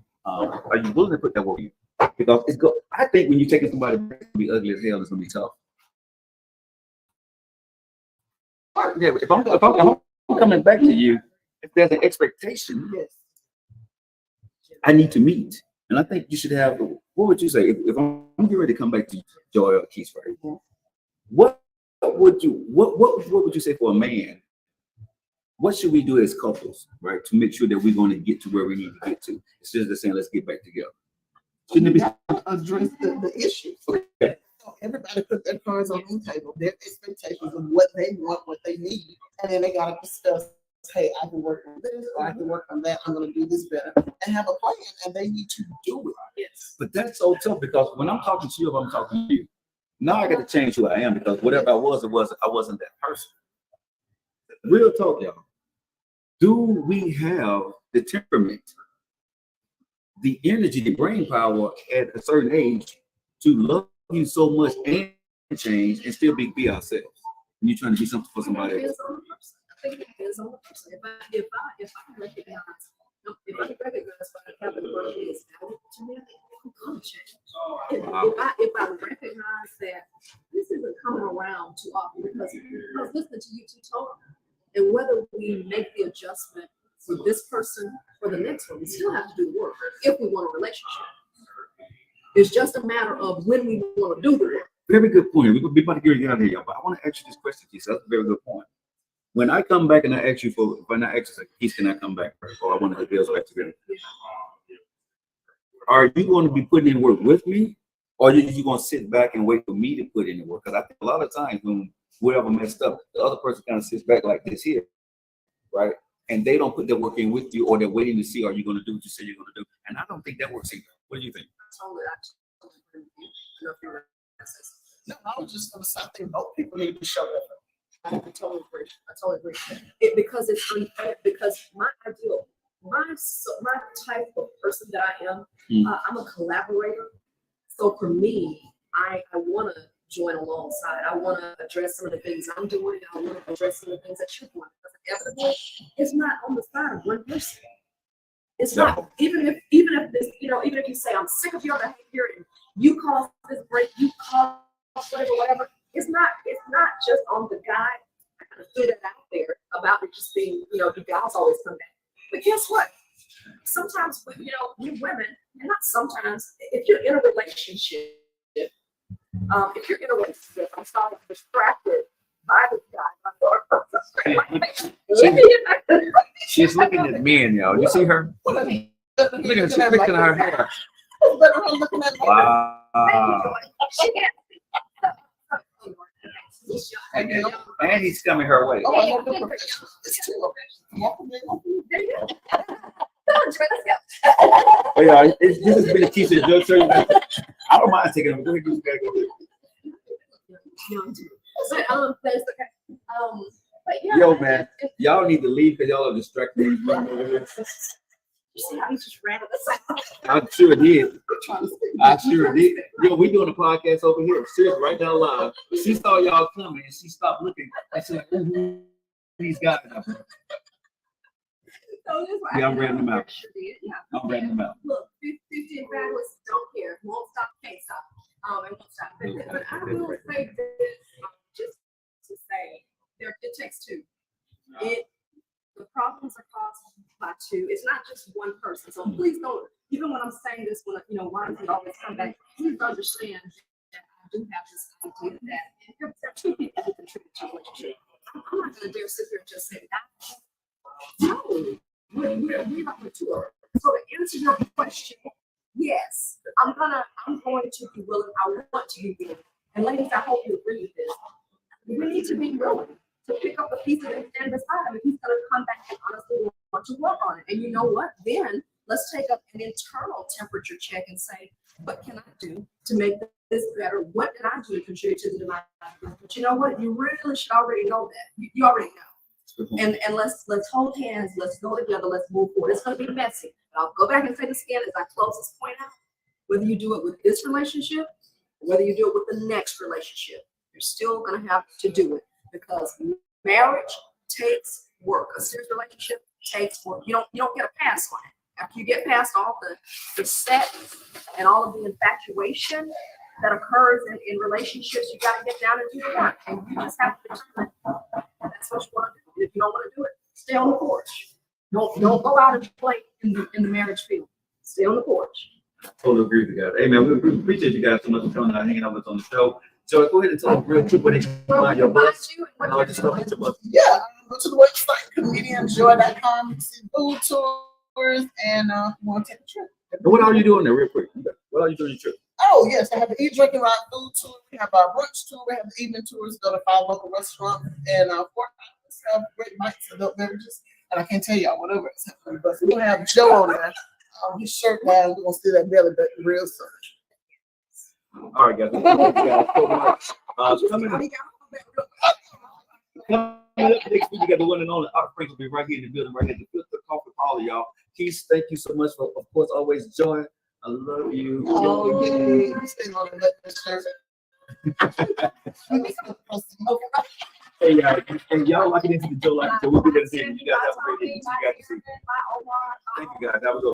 Are you willing to put that work in? Because it's good. I think when you're taking somebody back to be ugly as hell, it's gonna be tough. Yeah, if I'm coming back to you, if there's an expectation, Yes. I need to meet. And I think you should have, what would you say? If I'm getting ready to come back to Joy or Keith, right? What would you say for a man? What should we do as couples, right, to make sure that we're going to get to where we need to get to? Instead of saying, let's get back together. Shouldn't it be? Address the issues. Okay. So everybody put their cards on the table, their expectations of what they want, what they need, and then they gotta discuss, hey, I can work on this, or I can work on that, I'm gonna do this better, and have a plan, and they need to do it. Yes. But that's so tough because when I'm talking to you, if I'm talking to you, now I got to change who I am because whatever I wasn't that person. Real talk, y'all. Do we have the temperament, the energy, the brain power at a certain age to love you so much and change and still be ourselves? And you're trying to be something for somebody else. I think it depends on the person. If I recognize what happened is valuable to me, I'm gonna change. If I recognize that this isn't coming around too often because I was listening to you two talk, and whether we make the adjustment for this person or the next one, we still have to do the work if we want a relationship. It's just a matter of when we want to do the work. Very good point. We're about to get out of here, y'all. But I want to ask you this question, Keith. That's a very good point. When I come back and I ask you when I ask you, like, Keith, can I come back? Or I want to get bills back together. are you going to be putting in work with me, or are you going to sit back and wait for me to put in the work? Because I think a lot of times when whoever messed up, the other person kind of sits back like this here, right? And they don't put their work in with you, or they're waiting to see, are you going to do what you say you're going to do? And I don't think that works either. What do you think? Totally, I totally agree with you. I don't know if you were gonna say something. No, I was just gonna say, I think both people need to show up. I totally agree. I totally agree. Because it's unfair. Because my ideal, my type of person that I am, I'm a collaborator. So for me, I want to join alongside. I want to address some of the things I'm doing. I want to address some of the things that you're doing. Because inevitably, it's not on the side of one person. It's not. Even if this, even if you say I'm sick of your behavior and you cause this break, you cause whatever. It's not just on the guy. I kind of threw that out there about it just being, the guys always come back. But guess what? Sometimes, we women, and not sometimes, if you're in a relationship, I'm sorry, distracted by this guy. She's looking at men, y'all. You see her? Look at her. She's fixing her hair. Wow. And he's coming her way. Oh, it's too. Oh, yeah, this has been a Kesia Joe show. I don't mind taking them. Go ahead, you gotta go. But yeah, Yo, man, y'all need to leave because y'all are distracted. you see how he just ran us out. I sure did. I sure did. Yo, we doing a podcast over here. Seriously, right down live. She saw y'all coming and she stopped looking and said, "Who these guys are?" Yeah, I'm renting them out. I'm renting them out. Look, 50 and fabulous, don't care. Won't stop, can't stop. It won't stop. But I will say this, just to say, it takes two. The problems are caused by two. It's not just one person. So please don't, even when I'm saying this, why does it always come back? Please understand that I do have this idea that there are two people who contribute to a relationship. I'm not going to dare sit here and just say that. No, we are mature. So to answer your question, yes, I'm going to be willing. I want to be willing. And ladies, I hope you agree with this. We need to be willing to pick up the pieces and stand beside him. If he's going to come back and honestly want to work on it. And you know what? Then let's take up an internal temperature check and say, what can I do to make this better? What did I do to contribute to the demise? But you know what? You really should already know that. You already know. And let's hold hands. Let's go together. Let's move forward. It's going to be messy. But I'll go back and say this again as I close this point out. Whether you do it with this relationship, whether you do it with the next relationship, you're still going to have to do it because marriage takes work. A serious relationship takes work. You don't get a pass on it. After you get past all the set and all of the infatuation that occurs in relationships, you got to get down and do the work. And you just have to determine that's what you want to do. If you don't want to do it, stay on the porch. Don't go out and play in the marriage field. Stay on the porch. I totally agree with you guys. Hey, man, we appreciate you guys so much for coming out, hanging out with us on the show. So go ahead and tell us real quick what they can find your books. And all this stuff. Yeah, go to the website, comedianjoy.com. You can see food tours and want to take a trip. And what are you doing there, real quick? What are you doing your trip? Oh, yes, I have the Eat, Drink, and Ride food tour. We have our brunch tour. We have the evening tours. Go to 5 local restaurants and 4 have great bites, adult beverages. And I can't tell y'all whatever it's happening, but we're going to have Joe on there. His shirt down. We're going to see that belly button real soon. All right, guys. Thank you guys so much. Coming up next week, we got the one and only Art Frank will be right here in the building, right here at the Filter Coffee Parlor, y'all. Keith, thank you so much for, of course, always joining. I love you. Oh, yeah. You stay on that shirt. Hey, y'all. And y'all like it into the Joe like it. So we'll be there to see you guys have a great evening. Thank you guys. Have a good one.